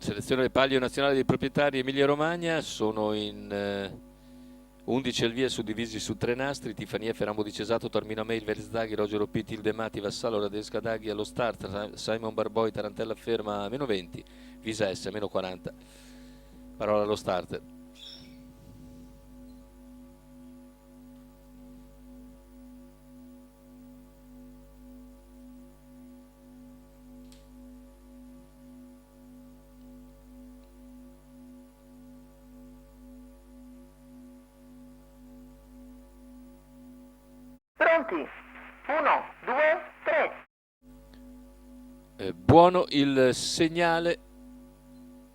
Selezione del palio nazionale dei proprietari Emilia-Romagna, sono in 11 al via suddivisi su 3 nastri: Tiffany F, Rambo di Cesato, Tormino Mail, Versdaghi, Rogero P, Tilde Mati, Vassallo, Radesca Daghi allo start, Simon Barboi, Tarantella ferma meno 20, Visa S meno 40. Parola allo starter. Pronti? 1, 2, 3. Buono il segnale.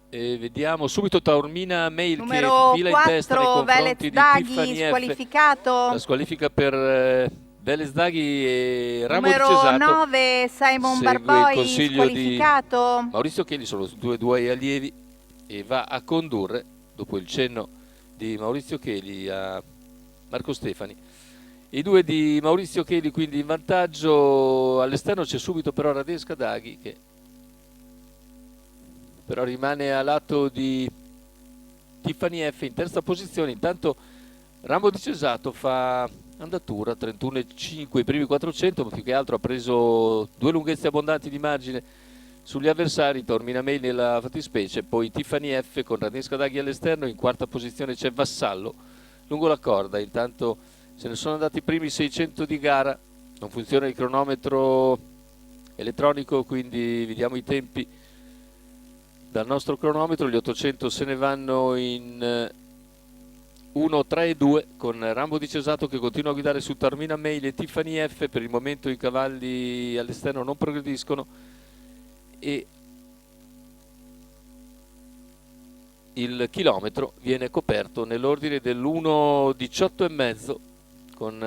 E vediamo subito Taormina Mail numero che fila in testa nei 4 confronti Velez di Daghi Tiffany F. squalificato. La squalifica per Velez Daghi e Rambo di numero Cesato. 9 Simon Segue il Barboi consiglio squalificato. di Maurizio Cheli, sono due allievi, e va a condurre, dopo il cenno di Maurizio Cheli a Marco Stefani. I due di Maurizio Cheli quindi in vantaggio. All'esterno c'è subito però Radesca Daghi, che però rimane a lato di Tiffany F in terza posizione. Intanto Rambo di Cesato fa andatura 31,5 i primi 400, ma più che altro ha preso 2 lunghezze abbondanti di margine sugli avversari, Taormina Mail nella fattispecie, poi Tiffany F con Radesca Daghi all'esterno. In quarta posizione c'è Vassallo lungo la corda. Intanto se ne sono andati i primi 600 di gara, non funziona il cronometro elettronico, quindi vediamo i tempi dal nostro cronometro. Gli 800 se ne vanno in 1, 3 e 2 con Rambo di Cesato che continua a guidare su Taormina Mail e Tiffany F. Per il momento i cavalli all'esterno non progrediscono e il chilometro viene coperto nell'ordine dell'1,18 e mezzo con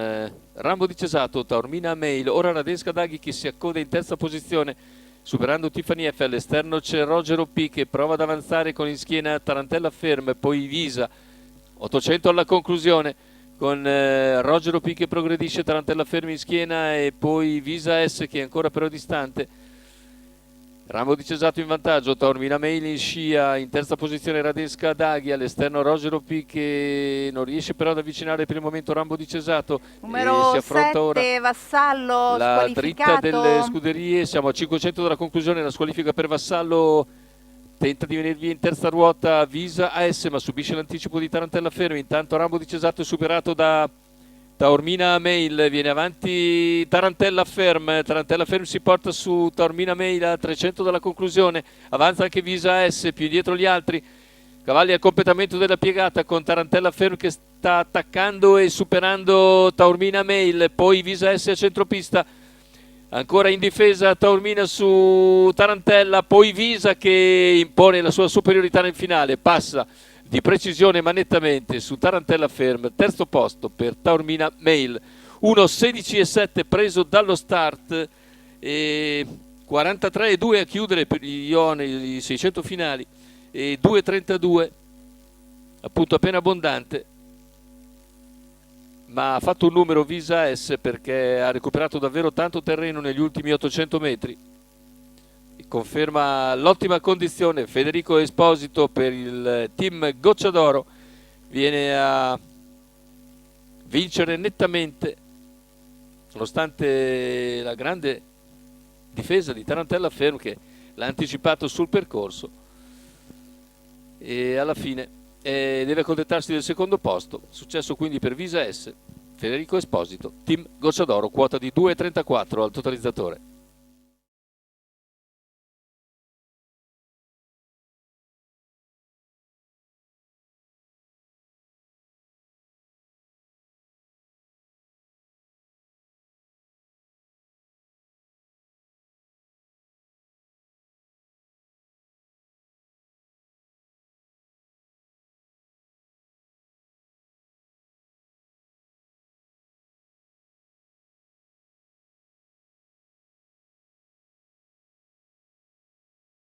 Rambo di Cesato, Taormina Mail, ora Radesca Daghi che si accoda in terza posizione superando Tiffany F. All'esterno c'è Rogero P che prova ad avanzare con in schiena Tarantella ferma, poi Visa 800 alla conclusione con Rogero P che progredisce, Tarantella ferma in schiena e poi Visa S che è ancora però distante. Rambo di Cesato in vantaggio, Taormina Mail in scia, in terza posizione Radesca Daghi, all'esterno Rogero P che non riesce però ad avvicinare per il momento Rambo di Cesato. numero Si affronta 7 ora Vassallo la dritta squalificato. delle scuderie, siamo a 500 dalla conclusione, la squalifica per Vassallo, tenta di venire via in terza ruota Visa AS ma subisce l'anticipo di Tarantella fermi. Intanto Rambo di Cesato è superato da Taormina Mail, viene avanti Tarantella ferm si porta su Taormina Mail a 300 dalla conclusione, avanza anche Visa S, più indietro gli altri cavalli al completamento della piegata con Tarantella ferm che sta attaccando e superando Taormina Mail, poi Visa S a centropista, ancora in difesa Taormina su Tarantella, poi Visa che impone la sua superiorità nel finale, passa di precisione ma nettamente su Tarantella ferm, terzo posto per Taormina Mail, 1.16.7 preso dallo start e 43.2 a chiudere per i 600 finali e 2.32 appunto appena abbondante, ma ha fatto un numero Visa S perché ha recuperato davvero tanto terreno negli ultimi 800 metri. Conferma l'ottima condizione Federico Esposito per il team Gocciadoro, viene a vincere nettamente nonostante la grande difesa di Tarantella ferm che l'ha anticipato sul percorso e alla fine deve accontentarsi del secondo posto. Successo quindi per Visa S, Federico Esposito, team Gocciadoro, quota di 2,34 al totalizzatore.